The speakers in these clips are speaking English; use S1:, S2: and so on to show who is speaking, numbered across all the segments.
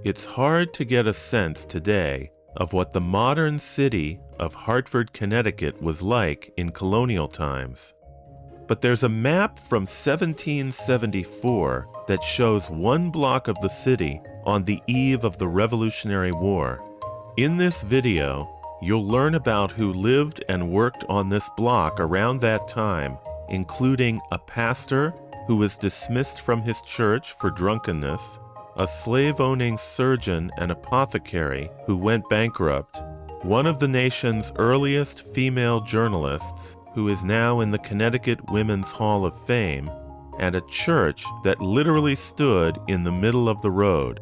S1: It's hard to get a sense today of what the modern city of Hartford, Connecticut was like in colonial times. But there's a map from 1774 that shows one block of the city on the eve of the Revolutionary War. In this video, you'll learn about who lived and worked on this block around that time, including a pastor who was dismissed from his church for drunkenness, a slave-owning surgeon and apothecary who went bankrupt, one of the nation's earliest female journalists who is now in the Connecticut Women's Hall of Fame, and a church that literally stood in the middle of the road.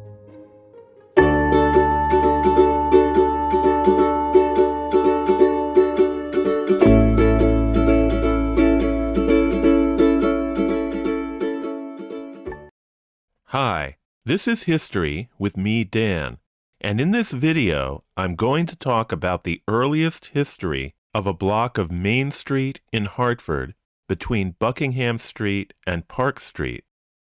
S1: Hi, this is History with me, Dan, and in this video, I'm going to talk about the earliest history of a block of Main Street in Hartford between Buckingham Street and Park Street.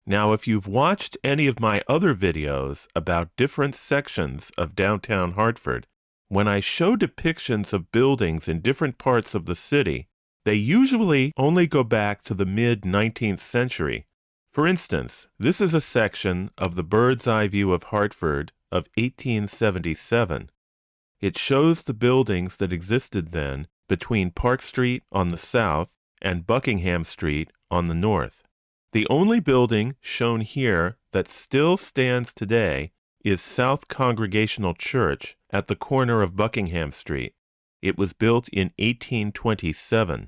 S1: Now, if you've watched any of my other videos about different sections of downtown Hartford, when I show depictions of buildings in different parts of the city, they usually only go back to the mid-19th century. For instance, this is a section of the bird's eye view of Hartford of 1877. It shows the buildings that existed then between Park Street on the south and Buckingham Street on the north. The only building shown here that still stands today is South Congregational Church at the corner of Buckingham Street. It was built in 1827.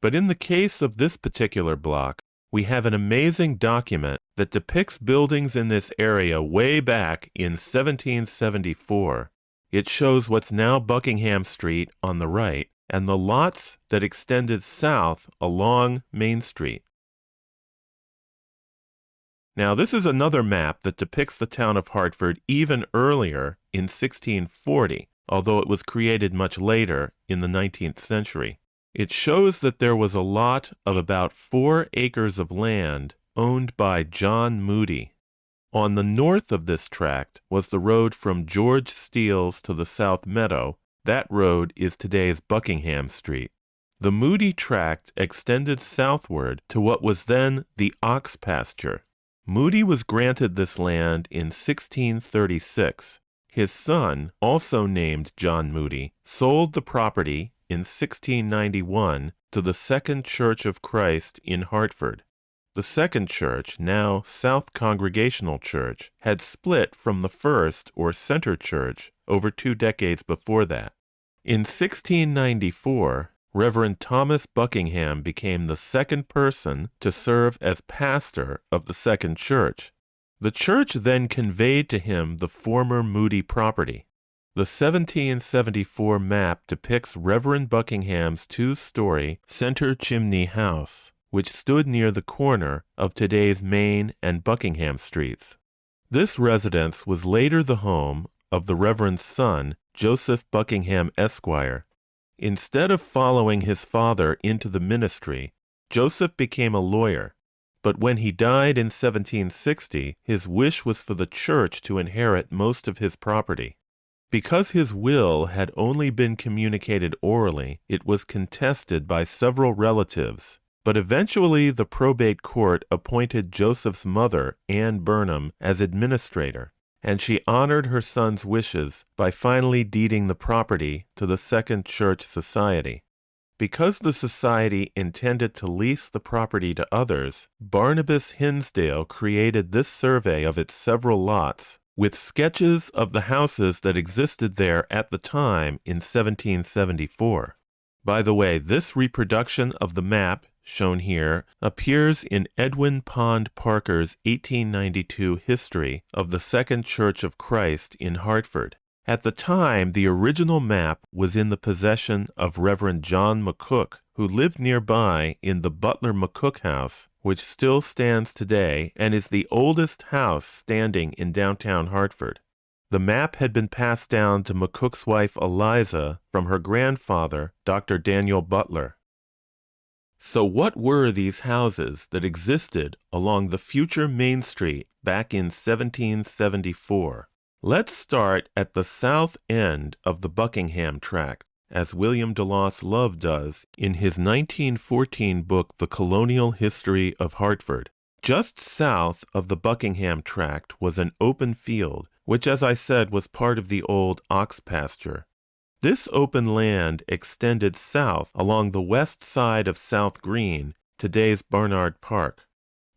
S1: But in the case of this particular block, we have an amazing document that depicts buildings in this area way back in 1774. It shows what's now Buckingham Street on the right and the lots that extended south along Main Street. Now, this is another map that depicts the town of Hartford even earlier in 1640, although it was created much later in the 19th century. It shows that there was a lot of about 4 acres of land owned by John Moody. On the north of this tract was the road from George Steele's to the South Meadow. That road is today's Buckingham Street. The Moody tract extended southward to what was then the ox pasture. Moody was granted this land in 1636. His son, also named John Moody, sold the property in 1691 to the Second Church of Christ in Hartford. The second church, now South Congregational Church, had split from the first or center church over 2 decades before that. In 1694, Reverend Thomas Buckingham became the second person to serve as pastor of the second church. The church then conveyed to him the former Moody property. The 1774 map depicts Reverend Buckingham's 2-story center chimney house, which stood near the corner of today's Main and Buckingham Streets. This residence was later the home of the Reverend's son, Joseph Buckingham, Esquire. Instead of following his father into the ministry, Joseph became a lawyer. But when he died in 1760, his wish was for the church to inherit most of his property. Because his will had only been communicated orally, it was contested by several relatives. But eventually the probate court appointed Joseph's mother, Anne Burnham, as administrator, and she honored her son's wishes by finally deeding the property to the Second Church Society. Because the society intended to lease the property to others, Barnabas Hinsdale created this survey of its several lots, with sketches of the houses that existed there at the time in 1774. By the way, this reproduction of the map shown here appears in Edwin Pond Parker's 1892 History of the Second Church of Christ in Hartford. At the time, the original map was in the possession of Reverend John McCook, who lived nearby in the Butler McCook House, which still stands today and is the oldest house standing in downtown Hartford. The map had been passed down to McCook's wife Eliza from her grandfather, Dr. Daniel Butler. So what were these houses that existed along the future Main Street back in 1774? Let's start at the south end of the Buckingham Tract, as William Deloss Love does in his 1914 book, The Colonial History of Hartford. Just south of the Buckingham Tract was an open field, which, as I said, was part of the old ox pasture. This open land extended south along the west side of South Green, today's Barnard Park.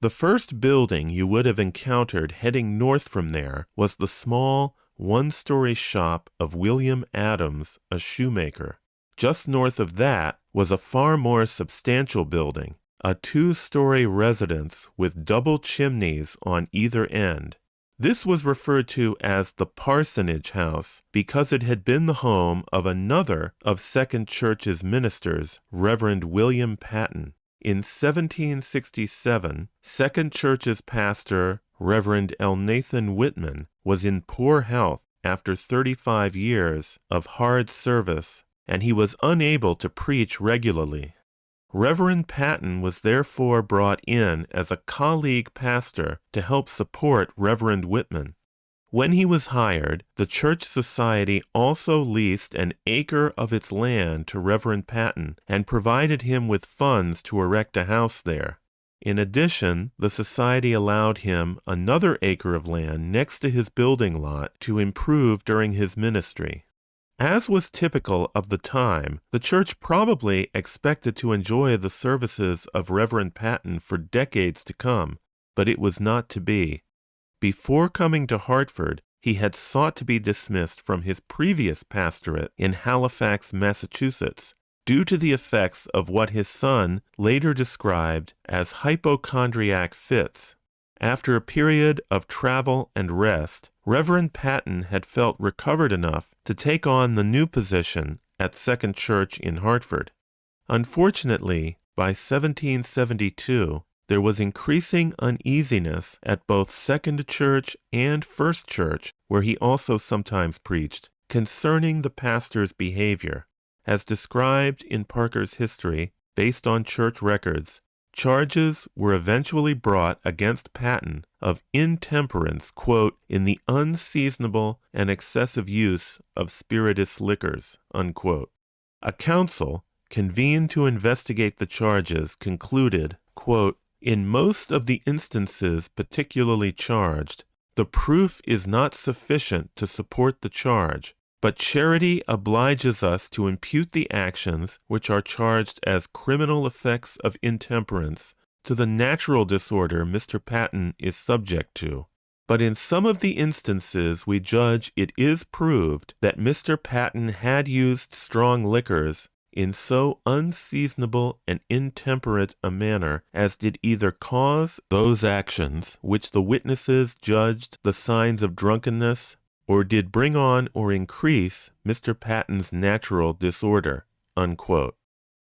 S1: The first building you would have encountered heading north from there was the small, one-story shop of William Adams, a shoemaker. Just north of that was a far more substantial building, a two-story residence with double chimneys on either end. This was referred to as the Parsonage House because it had been the home of another of Second Church's ministers, Reverend William Patten. In 1767, Second Church's pastor, Reverend Elnathan Whitman, was in poor health after 35 years of hard service, and he was unable to preach regularly. Reverend Patten was therefore brought in as a colleague pastor to help support Reverend Whitman. When he was hired, the church society also leased an acre of its land to Reverend Patten and provided him with funds to erect a house there. In addition, the society allowed him another acre of land next to his building lot to improve during his ministry. As was typical of the time, the church probably expected to enjoy the services of Reverend Patten for decades to come, but it was not to be. Before coming to Hartford, he had sought to be dismissed from his previous pastorate in Halifax, Massachusetts, due to the effects of what his son later described as hypochondriac fits. After a period of travel and rest, Reverend Patten had felt recovered enough to take on the new position at Second Church in Hartford. Unfortunately, by 1772, there was increasing uneasiness at both Second Church and First Church, where he also sometimes preached, concerning the pastor's behavior. As described in Parker's history, based on church records, charges were eventually brought against Patten of intemperance, quote, in the unseasonable and excessive use of spirituous liquors, unquote. A council, convened to investigate the charges, concluded, quote, in most of the instances particularly charged, the proof is not sufficient to support the charge, but charity obliges us to impute the actions which are charged as criminal effects of intemperance to the natural disorder Mr. Patten is subject to. But in some of the instances we judge it is proved that Mr. Patten had used strong liquors in so unseasonable and intemperate a manner as did either cause those actions which the witnesses judged the signs of drunkenness, or did bring on or increase Mr. Patten's natural disorder, unquote.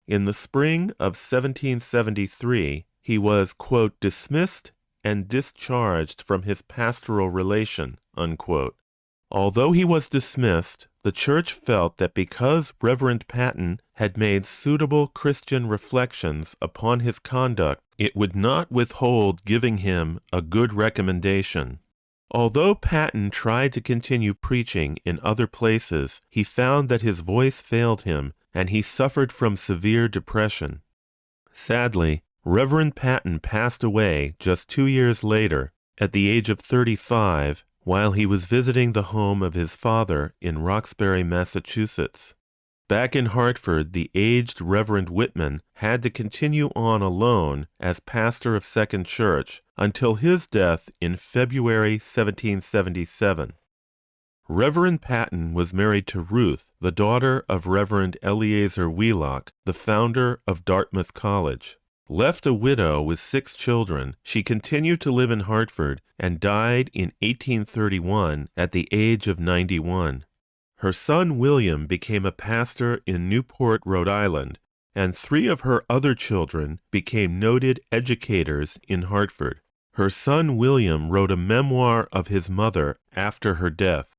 S1: In the spring of 1773, he was, quote, dismissed and discharged from his pastoral relation, unquote. Although he was dismissed, the church felt that because Reverend Patten had made suitable Christian reflections upon his conduct, it would not withhold giving him a good recommendation. Although Patten tried to continue preaching in other places, he found that his voice failed him, and he suffered from severe depression. Sadly, Reverend Patten passed away just 2 years later, at the age of 35, while he was visiting the home of his father in Roxbury, Massachusetts. Back in Hartford, the aged Reverend Whitman had to continue on alone as pastor of Second Church until his death in February 1777. Reverend Patten was married to Ruth, the daughter of Reverend Eleazar Wheelock, the founder of Dartmouth College. Left a widow with 6 children, she continued to live in Hartford and died in 1831 at the age of 91. Her son William became a pastor in Newport, Rhode Island, and 3 of her other children became noted educators in Hartford. Her son William wrote a memoir of his mother after her death.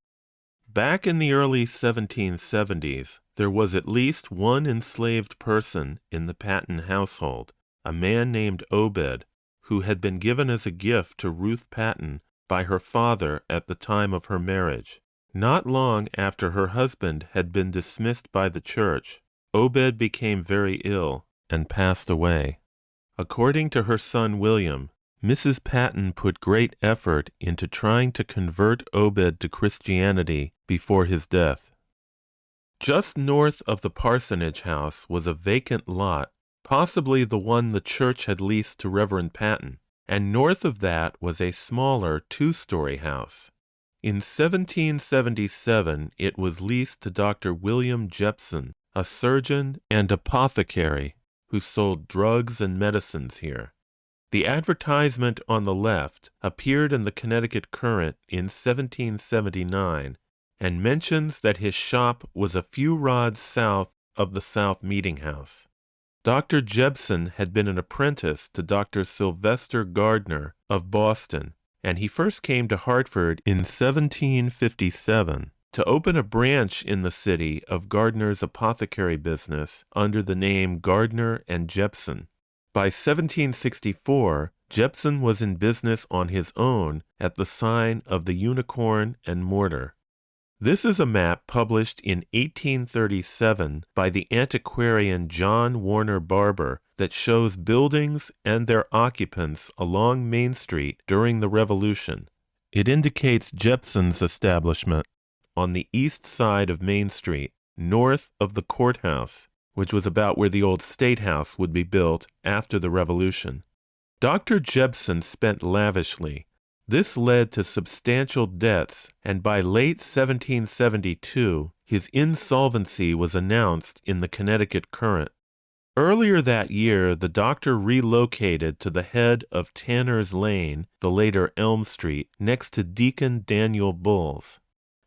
S1: Back in the early 1770s, there was at least one enslaved person in the Patten household, a man named Obed, who had been given as a gift to Ruth Patten by her father at the time of her marriage. Not long after her husband had been dismissed by the church, Obed became very ill and passed away. According to her son William, Mrs. Patton put great effort into trying to convert Obed to Christianity before his death. Just north of the parsonage house was a vacant lot, possibly the one the church had leased to Reverend Patton, and north of that was a smaller two-story house. In 1777, it was leased to Dr. William Jepson, a surgeon and apothecary who sold drugs and medicines here. The advertisement on the left appeared in the Connecticut Current in 1779 and mentions that his shop was a few rods south of the South Meeting House. Dr. Jepson had been an apprentice to Dr. Sylvester Gardner of Boston, and he first came to Hartford in 1757 to open a branch in the city of Gardner's apothecary business under the name Gardner and Jepson. By 1764, Jepson was in business on his own at the sign of the Unicorn and Mortar. This is a map published in 1837 by the antiquarian John Warner Barber that shows buildings and their occupants along Main Street during the Revolution. It indicates Jepson's establishment on the east side of Main Street, north of the courthouse, which was about where the old State House would be built after the Revolution. Dr. Jepson spent lavishly. This led to substantial debts, and by late 1772, his insolvency was announced in the Connecticut Current. Earlier that year, the doctor relocated to the head of Tanner's Lane, the later Elm Street, next to Deacon Daniel Bull's.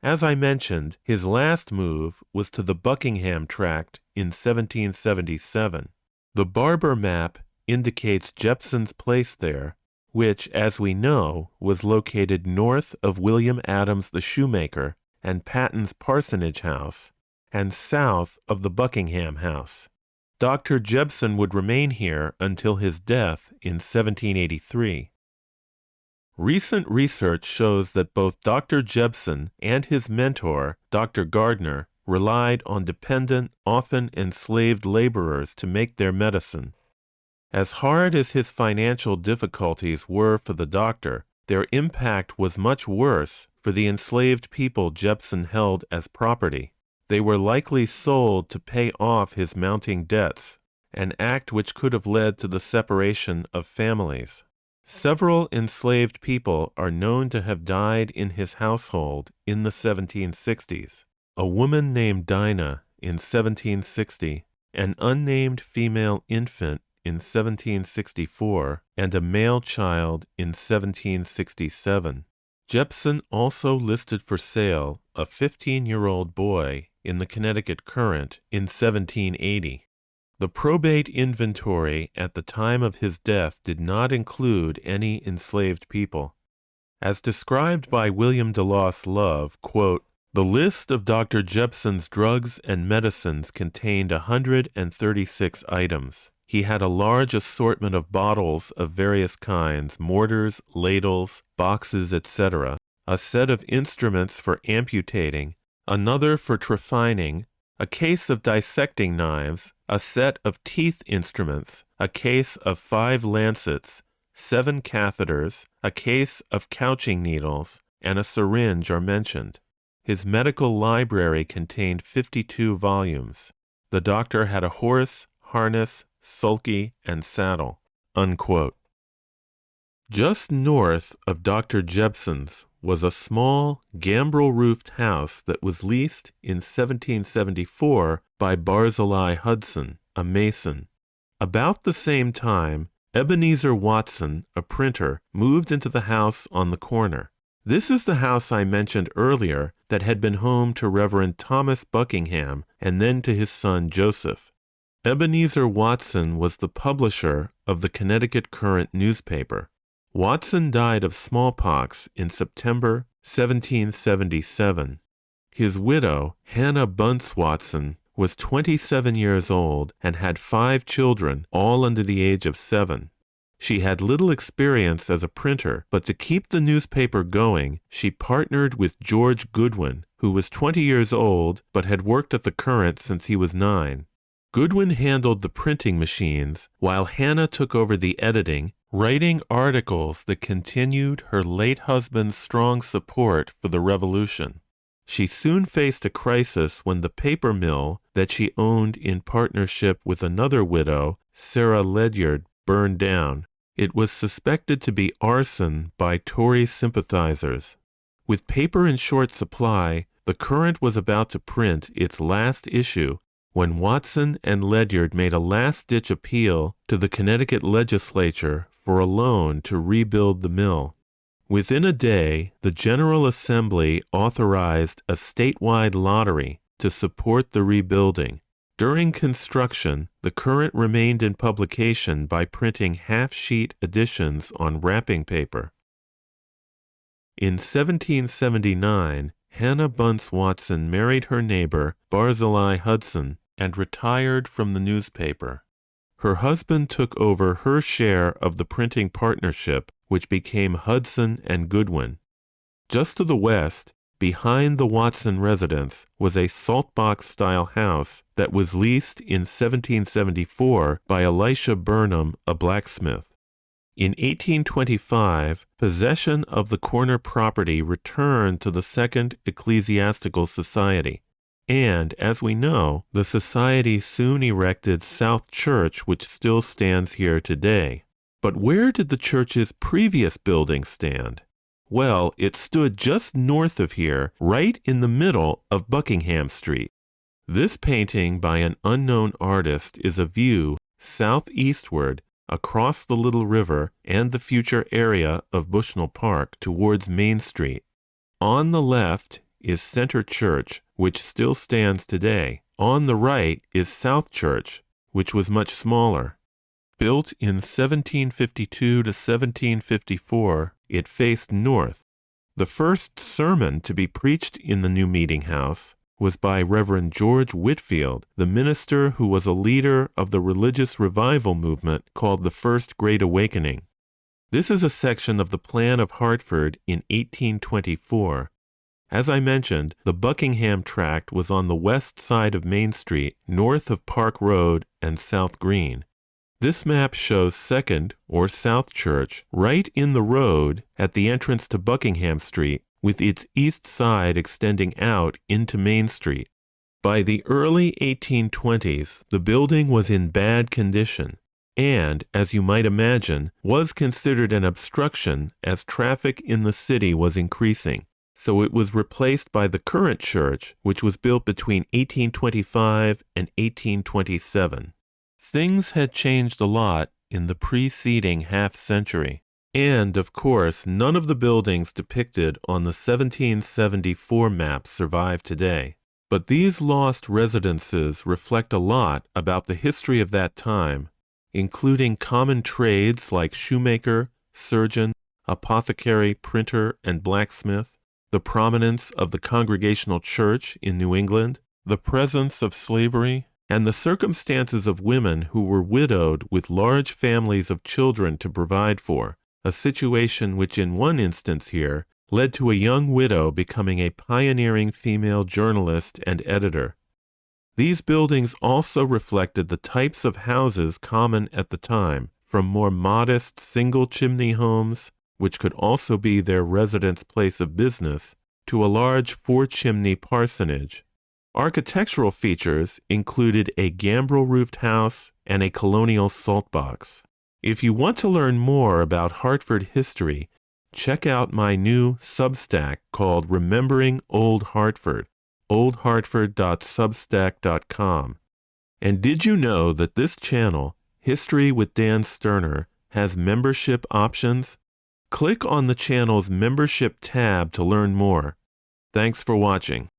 S1: As I mentioned, his last move was to the Buckingham Tract in 1777. The Barber map indicates Jepson's place there, which, as we know, was located north of William Adams the shoemaker and Patton's parsonage house, and south of the Buckingham House. Dr. Jepson would remain here until his death in 1783. Recent research shows that both Dr. Jepson and his mentor, Dr. Gardner, relied on dependent, often enslaved laborers to make their medicine. As hard as his financial difficulties were for the doctor, their impact was much worse for the enslaved people Jepson held as property. They were likely sold to pay off his mounting debts, an act which could have led to the separation of families. Several enslaved people are known to have died in his household in the 1760s. A woman named Dinah in 1760, an unnamed female infant in 1764, and a male child in 1767. Jepson also listed for sale a 15-year-old boy in the Connecticut Current in 1780. The probate inventory at the time of his death did not include any enslaved people. As described by William DeLoss Love, quote, "The list of Dr. Jepson's drugs and medicines contained 136 items. He had a large assortment of bottles of various kinds, mortars, ladles, boxes, etc., a set of instruments for amputating, another for trephining, a case of dissecting knives, a set of teeth instruments, a case of 5 lancets, 7 catheters, a case of couching needles, and a syringe are mentioned. His medical library contained 52 volumes. The doctor had a horse, harness, sulky, and saddle." Unquote. Just north of Dr. Jepson's was a small, gambrel-roofed house that was leased in 1774 by Barzillai Hudson, a mason. About the same time, Ebenezer Watson, a printer, moved into the house on the corner. This is the house I mentioned earlier that had been home to Reverend Thomas Buckingham and then to his son Joseph. Ebenezer Watson was the publisher of the Connecticut Current newspaper. Watson died of smallpox in September 1777. His widow, Hannah Bunce Watson, was 27 years old and had 5 children, all under the age of 7. She had little experience as a printer, but to keep the newspaper going, she partnered with George Goodwin, who was 20 years old but had worked at the Current since he was 9. Goodwin handled the printing machines, while Hannah took over the editing, writing articles that continued her late husband's strong support for the revolution. She soon faced a crisis when the paper mill that she owned in partnership with another widow, Sarah Ledyard, burned down. It was suspected to be arson by Tory sympathizers. With paper in short supply, the Current was about to print its last issue when Watson and Ledyard made a last-ditch appeal to the Connecticut legislature for a loan to rebuild the mill. Within a day, the General Assembly authorized a statewide lottery to support the rebuilding. During construction, the Current remained in publication by printing half-sheet editions on wrapping paper. In 1779, Hannah Bunce Watson married her neighbor, Barzillai Hudson, and retired from the newspaper. Her husband took over her share of the printing partnership, which became Hudson and Goodwin. Just to the west, behind the Watson residence, was a saltbox-style house that was leased in 1774 by Elisha Burnham, a blacksmith. In 1825, possession of the corner property returned to the Second Ecclesiastical Society, and, as we know, the Society soon erected South Church, which still stands here today. But where did the church's previous building stand? Well, it stood just north of here, right in the middle of Buckingham Street. This painting by an unknown artist is a view southeastward across the Little River and the future area of Bushnell Park towards Main Street. On the left is Center Church, which still stands today. On the right is South Church, which was much smaller. Built in 1752 to 1754, it faced north. The first sermon to be preached in the new meeting house was by Reverend George Whitfield, the minister who was a leader of the religious revival movement called the First Great Awakening. This is a section of the Plan of Hartford in 1824. As I mentioned, the Buckingham tract was on the west side of Main Street, north of Park Road and South Green. This map shows Second or South Church right in the road at the entrance to Buckingham Street, with its east side extending out into Main Street. By the early 1820s, the building was in bad condition and, as you might imagine, was considered an obstruction as traffic in the city was increasing. So it was replaced by the Current Church, which was built between 1825 and 1827. Things had changed a lot in the preceding half-century. And, of course, none of the buildings depicted on the 1774 map survive today. But these lost residences reflect a lot about the history of that time, including common trades like shoemaker, surgeon, apothecary, printer, and blacksmith, the prominence of the Congregational Church in New England, the presence of slavery, and the circumstances of women who were widowed with large families of children to provide for, a situation which in one instance here led to a young widow becoming a pioneering female journalist and editor. These buildings also reflected the types of houses common at the time, from more modest single-chimney homes, which could also be their residence place of business, to a large four-chimney parsonage. Architectural features included a gambrel-roofed house and a colonial saltbox. If you want to learn more about Hartford history, check out my new Substack called Remembering Old Hartford, oldhartford.substack.com. And did you know that this channel, History with Dan Sterner, has membership options? Click on the channel's membership tab to learn more. Thanks for watching.